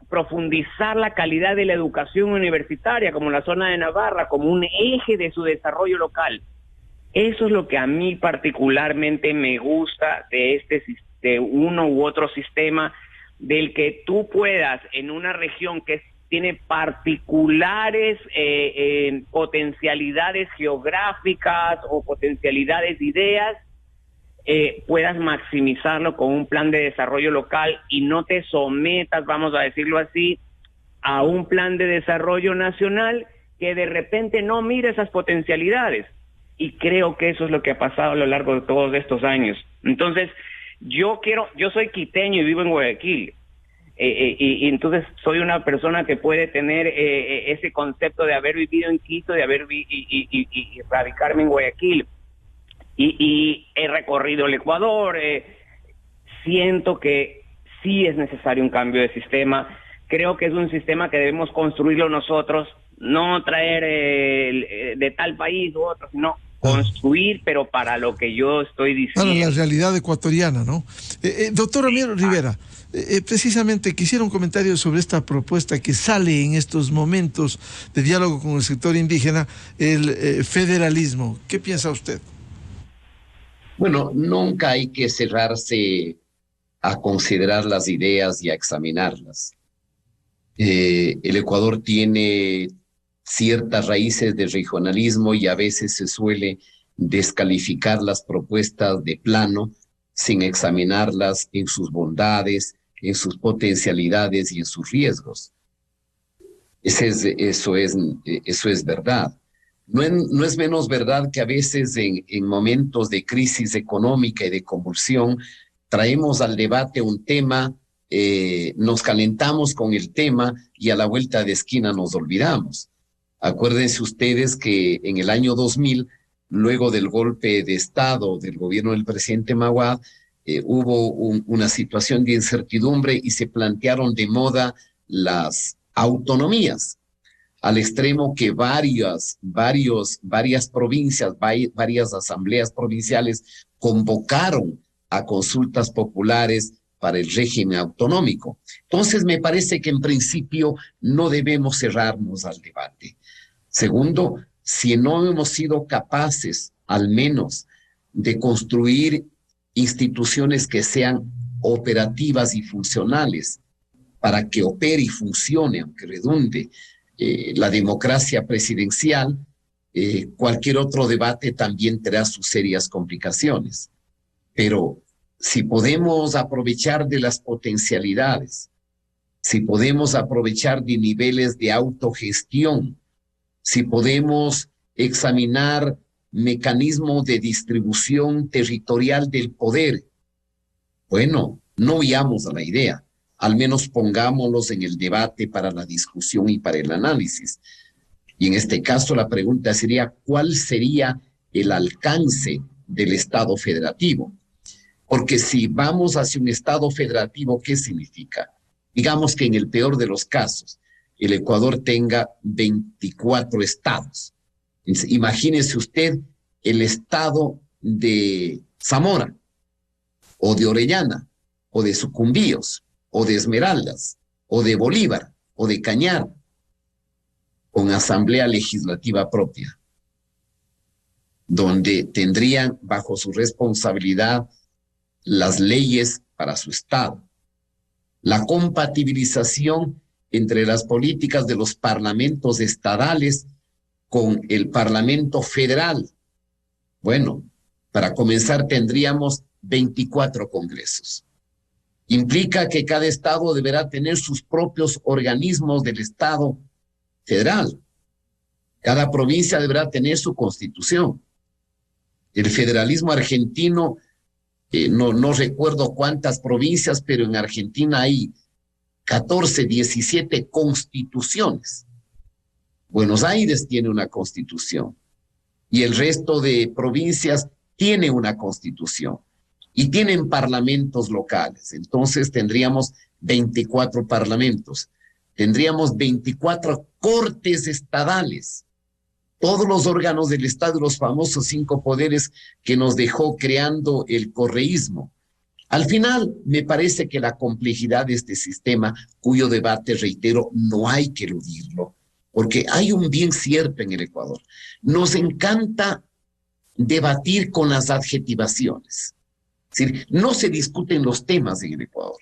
profundizar la calidad de la educación universitaria, como la zona de Navarra, como un eje de su desarrollo local. Eso es lo que a mí particularmente me gusta de uno u otro sistema, del que tú puedas en una región que tiene particulares potencialidades geográficas o potencialidades de ideas, puedas maximizarlo con un plan de desarrollo local y no te sometas, vamos a decirlo así, a un plan de desarrollo nacional que de repente no mire esas potencialidades. Y creo que eso es lo que ha pasado a lo largo de todos estos años. Entonces, yo soy quiteño y vivo en Guayaquil. Y entonces soy una persona que puede tener ese concepto de haber vivido en Quito, de y radicarme en Guayaquil. Y he recorrido el Ecuador. Siento que sí es necesario un cambio de sistema. Creo que es un sistema que debemos construirlo nosotros, no traer de tal país u otro, sino construir, pero para lo que yo estoy diciendo. Para la realidad ecuatoriana, ¿no? Doctor Ramiro Rivera, precisamente quisiera un comentario sobre esta propuesta que sale en estos momentos de diálogo con el sector indígena, el federalismo. ¿Qué piensa usted? Bueno, nunca hay que cerrarse a considerar las ideas y a examinarlas. El Ecuador tiene ciertas raíces de regionalismo y a veces se suele descalificar las propuestas de plano sin examinarlas en sus bondades, en sus potencialidades y en sus riesgos. Eso es verdad. No es menos verdad que a veces en momentos de crisis económica y de convulsión traemos al debate un tema, nos calentamos con el tema y a la vuelta de esquina nos olvidamos. Acuérdense ustedes que en el año 2000, luego del golpe de Estado del gobierno del presidente Maguad, hubo una situación de incertidumbre y se plantearon de moda las autonomías, al extremo que varias provincias, varias asambleas provinciales convocaron a consultas populares para el régimen autonómico. Entonces, me parece que en principio no debemos cerrarnos al debate. Segundo, si no hemos sido capaces, al menos, de construir instituciones que sean operativas y funcionales para que opere y funcione, aunque redunde, la democracia presidencial, cualquier otro debate también tendrá sus serias complicaciones. Pero si podemos aprovechar de las potencialidades, si podemos aprovechar de niveles de autogestión, si podemos examinar mecanismos de distribución territorial del poder, bueno, no huyamos a la idea, al menos pongámoslos en el debate para la discusión y para el análisis. Y en este caso la pregunta sería, ¿cuál sería el alcance del Estado federativo? Porque si vamos hacia un Estado federativo, ¿qué significa? Digamos que en el peor de los casos, el Ecuador tenga 24 estados. Imagínese usted el estado de Zamora, o de Orellana, o de Sucumbíos, o de Esmeraldas, o de Bolívar, o de Cañar, con asamblea legislativa propia, donde tendrían bajo su responsabilidad las leyes para su estado, la compatibilización entre las políticas de los parlamentos estadales con el Parlamento Federal. Bueno, para comenzar tendríamos 24 congresos. Implica que cada estado deberá tener sus propios organismos del Estado federal. Cada provincia deberá tener su constitución. El federalismo argentino, no recuerdo cuántas provincias, pero en Argentina hay 14, 17 constituciones. Buenos Aires tiene una constitución y el resto de provincias tiene una constitución y tienen parlamentos locales. Entonces tendríamos 24 parlamentos, tendríamos 24 cortes estadales, todos los órganos del Estado, los famosos 5 poderes que nos dejó creando el correísmo. Al final, me parece que la complejidad de este sistema, cuyo debate, reitero, no hay que eludirlo, porque hay un bien cierto en el Ecuador. Nos encanta debatir con las adjetivaciones. Es decir, no se discuten los temas en el Ecuador.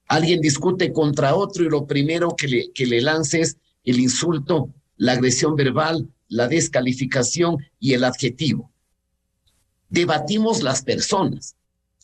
Alguien discute contra otro y lo primero que le lance es el insulto, la agresión verbal, la descalificación y el adjetivo. Debatimos las personas.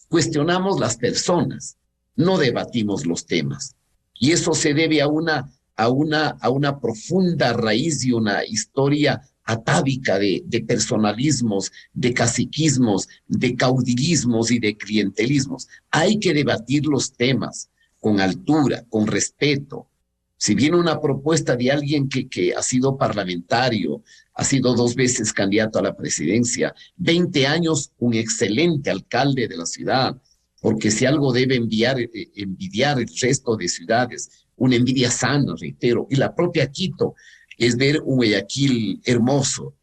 Cuestionamos las personas, no debatimos los temas. Y eso se debe a una profunda raíz y una historia atávica de personalismos, de caciquismos, de caudillismos y de clientelismos. Hay que debatir los temas con altura, con respeto. Si viene una propuesta de alguien que ha sido parlamentario, ha sido 2 veces candidato a la presidencia, 20 años un excelente alcalde de la ciudad, porque si algo debe envidiar el resto de ciudades, una envidia sana, reitero, y la propia Quito, es ver un Guayaquil hermoso,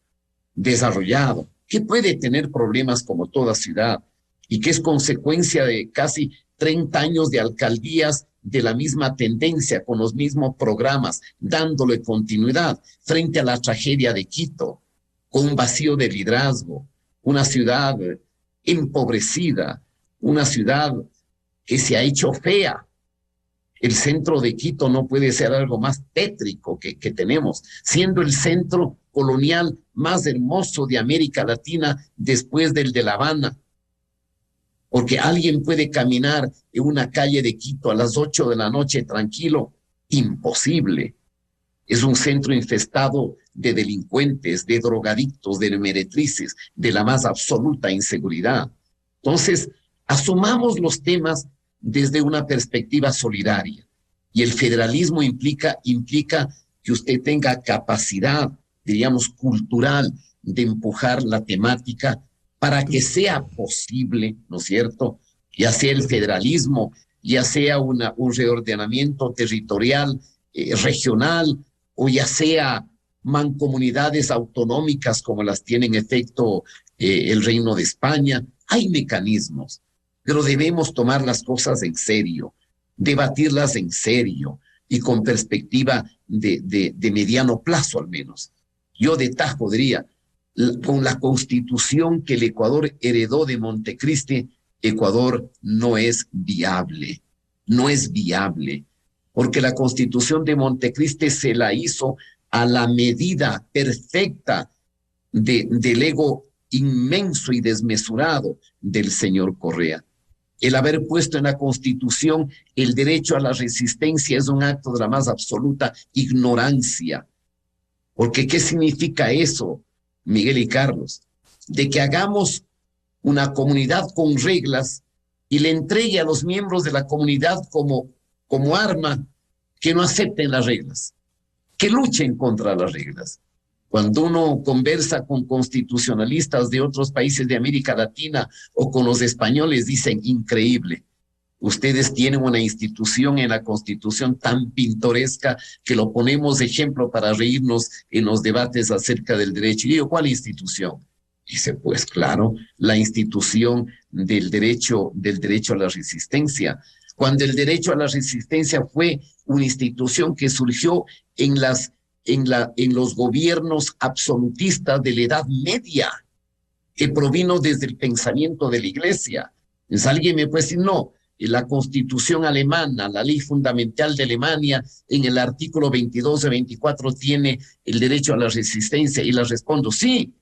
desarrollado, que puede tener problemas como toda ciudad, y que es consecuencia de casi 30 años de alcaldías de la misma tendencia, con los mismos programas, dándole continuidad frente a la tragedia de Quito, con un vacío de liderazgo, una ciudad empobrecida, una ciudad que se ha hecho fea, El centro de Quito no puede ser algo más tétrico que tenemos, siendo el centro colonial más hermoso de América Latina después del de La Habana. Porque alguien puede caminar en una calle de Quito a las 8 de la noche tranquilo. Imposible. Es un centro infestado de delincuentes, de drogadictos, de meretrices, de la más absoluta inseguridad. Entonces, asumamos los temas desde una perspectiva solidaria. Y el federalismo implica que usted tenga capacidad, diríamos, cultural de empujar la temática para que sea posible, ¿no es cierto? Ya sea el federalismo, ya sea un reordenamiento territorial, regional, o ya sea mancomunidades autonómicas como las tiene en efecto el Reino de España. Hay mecanismos, pero debemos tomar las cosas en serio, debatirlas en serio y con perspectiva de mediano plazo al menos. Yo de tajo diría, con la constitución que el Ecuador heredó de Montecristi, Ecuador no es viable, porque la constitución de Montecristi se la hizo a la medida perfecta del ego inmenso y desmesurado del señor Correa. El haber puesto en la Constitución el derecho a la resistencia es un acto de la más absoluta ignorancia. Porque ¿qué significa eso, Miguel y Carlos? De que hagamos una comunidad con reglas y le entregue a los miembros de la comunidad como arma que no acepten las reglas, que luchen contra las reglas. Cuando uno conversa con constitucionalistas de otros países de América Latina o con los españoles, dicen, increíble, ustedes tienen una institución en la Constitución tan pintoresca que lo ponemos de ejemplo para reírnos en los debates acerca del derecho. Y digo, ¿cuál institución? Dice, pues claro, la institución del derecho a la resistencia. Cuando el derecho a la resistencia fue una institución que surgió en los gobiernos absolutistas de la Edad Media, que provino desde el pensamiento de la Iglesia. Entonces alguien me puede decir, no, la Constitución alemana, la ley fundamental de Alemania, en el artículo 22 y 24 tiene el derecho a la resistencia, y les respondo, sí,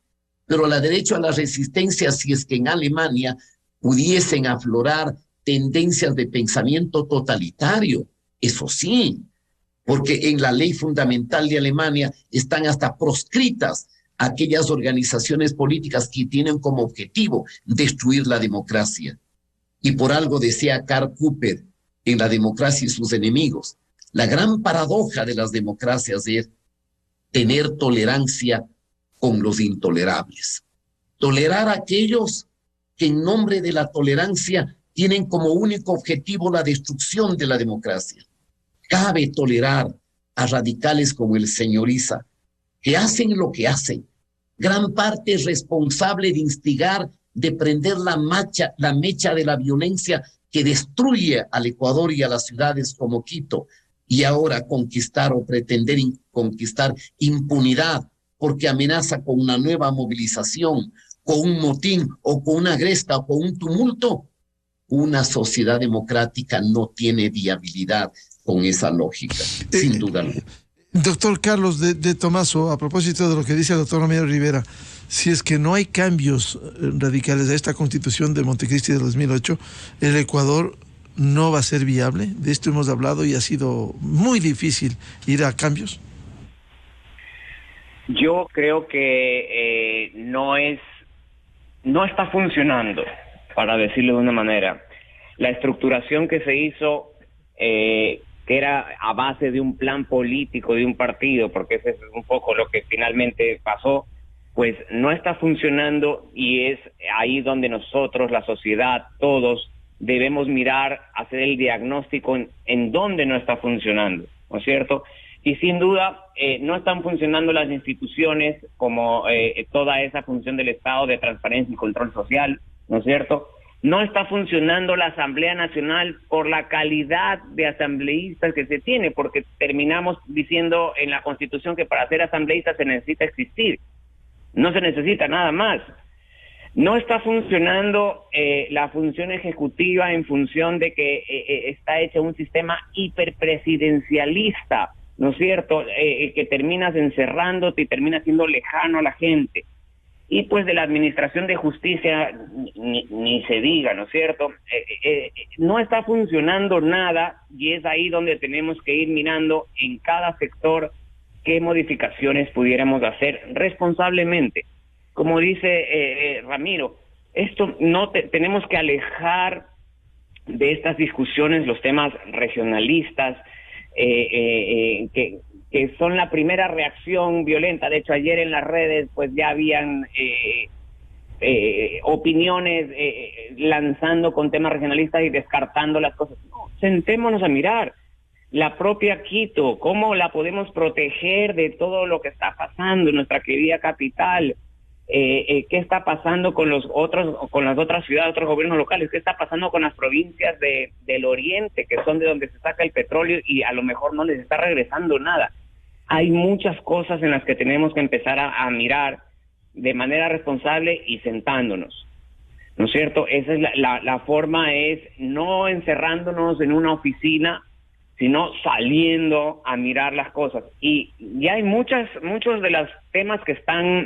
pero el derecho a la resistencia, si es que en Alemania pudiesen aflorar tendencias de pensamiento totalitario, eso sí, porque en la ley fundamental de Alemania están hasta proscritas aquellas organizaciones políticas que tienen como objetivo destruir la democracia. Y por algo decía Karl Popper en La democracia y sus enemigos, la gran paradoja de las democracias es tener tolerancia con los intolerables. Tolerar a aquellos que en nombre de la tolerancia tienen como único objetivo la destrucción de la democracia. Cabe tolerar a radicales como el señor Issa, que hacen lo que hacen, gran parte es responsable de instigar, de prender la mecha de la violencia que destruye al Ecuador y a las ciudades como Quito, y ahora conquistar o pretender conquistar impunidad, porque amenaza con una nueva movilización, con un motín o con una agresta o con un tumulto. Una sociedad democrática no tiene viabilidad con esa lógica, sin duda alguna. Doctor Carlos de Tomaso, a propósito de lo que dice el doctor Ramiro Rivera, si es que no hay cambios radicales a esta Constitución de Montecristi de 2008, el Ecuador no va a ser viable. De esto hemos hablado y ha sido muy difícil ir a cambios. Yo creo que no está funcionando, para decirlo de una manera. La estructuración que se hizo, que era a base de un plan político de un partido, porque ese es un poco lo que finalmente pasó, pues no está funcionando, y es ahí donde nosotros, la sociedad, todos, debemos mirar, hacer el diagnóstico en dónde no está funcionando, ¿no es cierto? Y sin duda no están funcionando las instituciones como toda esa función del Estado de transparencia y control social, ¿no es cierto? No está funcionando la Asamblea Nacional por la calidad de asambleístas que se tiene, porque terminamos diciendo en la Constitución que para ser asambleísta se necesita existir, no se necesita nada más. No está funcionando la función ejecutiva en función de que está hecho un sistema hiperpresidencialista, ¿no es cierto? Que terminas encerrándote y terminas siendo lejano a la gente. Y pues de la administración de justicia ni se diga, ¿no es cierto? No está funcionando nada y es ahí donde tenemos que ir mirando en cada sector qué modificaciones pudiéramos hacer responsablemente. Como dice Ramiro, esto no tenemos que alejar de estas discusiones los temas regionalistas, que son la primera reacción violenta. De hecho, ayer en las redes pues ya habían opiniones lanzando con temas regionalistas y descartando las cosas. No, sentémonos a mirar la propia Quito, cómo la podemos proteger de todo lo que está pasando en nuestra querida capital. ¿Qué está pasando con las otras ciudades, otros gobiernos locales? ¿Qué está pasando con las provincias del oriente, que son de donde se saca el petróleo y a lo mejor no les está regresando nada? Hay muchas cosas en las que tenemos que empezar a mirar de manera responsable y sentándonos, ¿no es cierto? Esa es la forma, es no encerrándonos en una oficina, sino saliendo a mirar las cosas. Y ya hay muchos de los temas que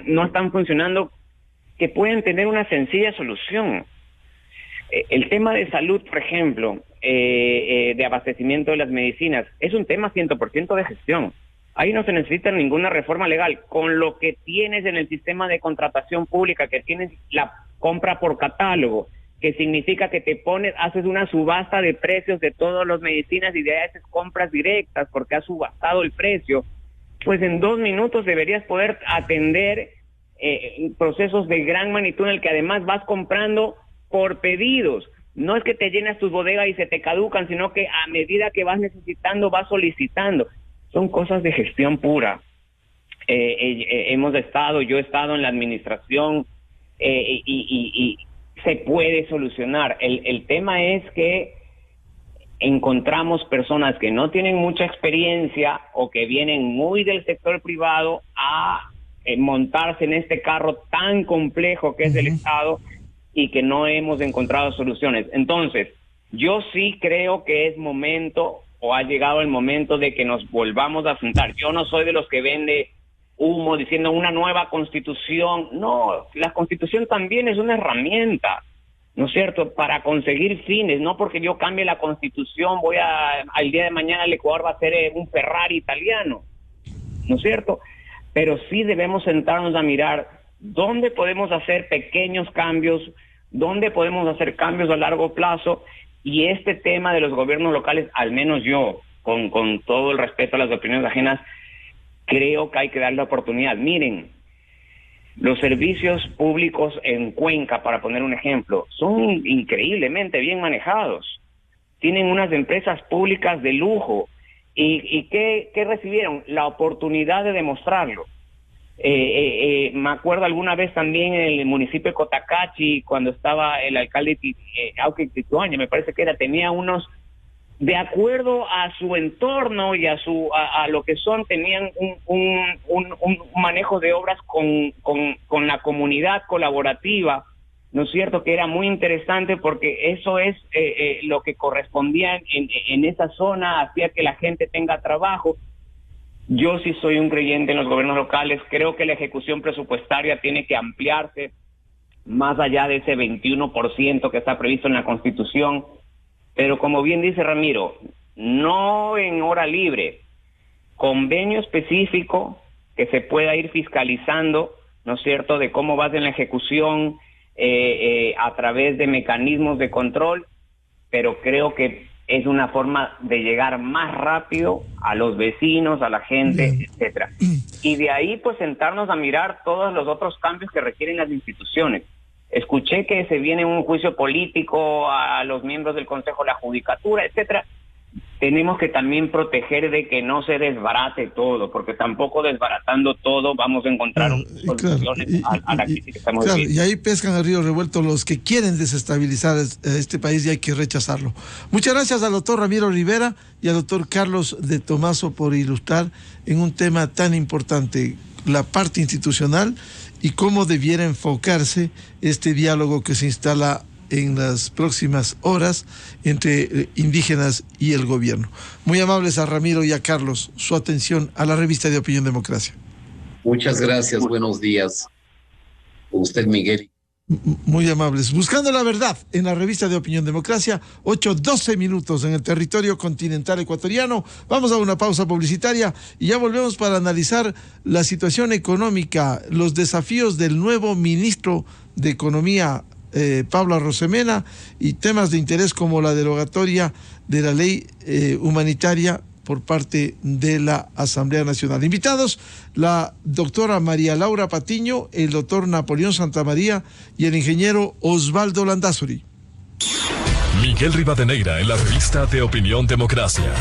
no están funcionando, que pueden tener una sencilla solución. El tema de salud, por ejemplo, de abastecimiento de las medicinas, es un tema 100% de gestión. Ahí no se necesita ninguna reforma legal. Con lo que tienes en el sistema de contratación pública, que tienes la compra por catálogo, que significa que haces una subasta de precios de todas las medicinas y de ahí haces compras directas porque has subastado el precio, pues en 2 minutos deberías poder atender procesos de gran magnitud en el que además vas comprando por pedidos. No es que te llenas tus bodegas y se te caducan, sino que a medida que vas necesitando, vas solicitando. Son cosas de gestión pura. Yo he estado en la administración y se puede solucionar. El tema es que encontramos personas que no tienen mucha experiencia o que vienen muy del sector privado a montarse en este carro tan complejo que es el Estado y que no hemos encontrado soluciones. Entonces, yo sí creo que es momento o ha llegado el momento de que nos volvamos a sentar. Yo no soy de los que vende humo diciendo una nueva constitución. No, la constitución también es una herramienta, ¿no es cierto?, para conseguir fines. No porque yo cambie la constitución al día de mañana el Ecuador va a ser un Ferrari italiano, ¿no es cierto? Pero sí debemos sentarnos a mirar dónde podemos hacer pequeños cambios, dónde podemos hacer cambios a largo plazo. Y este tema de los gobiernos locales, al menos yo, con todo el respeto a las opiniones ajenas, creo que hay que darle la oportunidad. Miren, los servicios públicos en Cuenca, para poner un ejemplo, son increíblemente bien manejados. Tienen unas empresas públicas de lujo. ¿Y qué recibieron? La oportunidad de demostrarlo. Me acuerdo alguna vez también en el municipio de Cotacachi, cuando estaba el alcalde Auque Tituaña, me parece que tenía unos, de acuerdo a su entorno y a lo que son, tenían un manejo de obras con la comunidad colaborativa, ¿no es cierto?, que era muy interesante porque eso es lo que correspondía en esa zona, hacía que la gente tenga trabajo. Yo sí soy un creyente en los gobiernos locales. Creo que la ejecución presupuestaria tiene que ampliarse más allá de ese 21% que está previsto en la Constitución. Pero como bien dice Ramiro, no en hora libre, convenio específico que se pueda ir fiscalizando, ¿no es cierto?, de cómo vas en la ejecución a través de mecanismos de control, pero creo que es una forma de llegar más rápido a los vecinos, a la gente, etcétera. Y de ahí, pues, sentarnos a mirar todos los otros cambios que requieren las instituciones. Escuché que se viene un juicio político a los miembros del Consejo de la Judicatura, etcétera. Tenemos que también proteger de que no se desbarate todo, porque tampoco desbaratando todo vamos a encontrar soluciones a la crisis que estamos viviendo. Y ahí pescan el río revuelto los que quieren desestabilizar este país y hay que rechazarlo. Muchas gracias al doctor Ramiro Rivera y al doctor Carlos de Tomaso por ilustrar en un tema tan importante la parte institucional y cómo debiera enfocarse este diálogo que se instala en las próximas horas entre indígenas y el gobierno. Muy amables a Ramiro y a Carlos, su atención a la revista de Opinión Democracia. Muchas gracias, buenos días. Usted, Miguel. Muy amables. Buscando la verdad en la revista de Opinión Democracia, 8:12 minutos en el territorio continental ecuatoriano. Vamos a una pausa publicitaria y ya volvemos para analizar la situación económica, los desafíos del nuevo ministro de Economía, Pablo Arosemena, y temas de interés como la derogatoria de la ley humanitaria por parte de la Asamblea Nacional. Invitados, la doctora María Laura Patiño, el doctor Napoleón Santamaría y el ingeniero Osvaldo Landázuri. Miguel Rivadeneira en la revista de Opinión Democracia.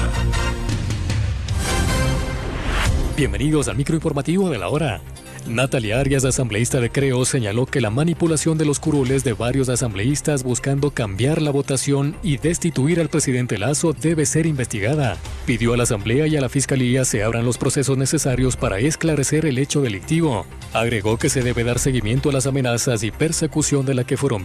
Bienvenidos al microinformativo de la hora. Natalia Arias, asambleísta de Creo, señaló que la manipulación de los curules de varios asambleístas buscando cambiar la votación y destituir al presidente Lasso debe ser investigada. Pidió a la Asamblea y a la Fiscalía se abran los procesos necesarios para esclarecer el hecho delictivo. Agregó que se debe dar seguimiento a las amenazas y persecución de la que fueron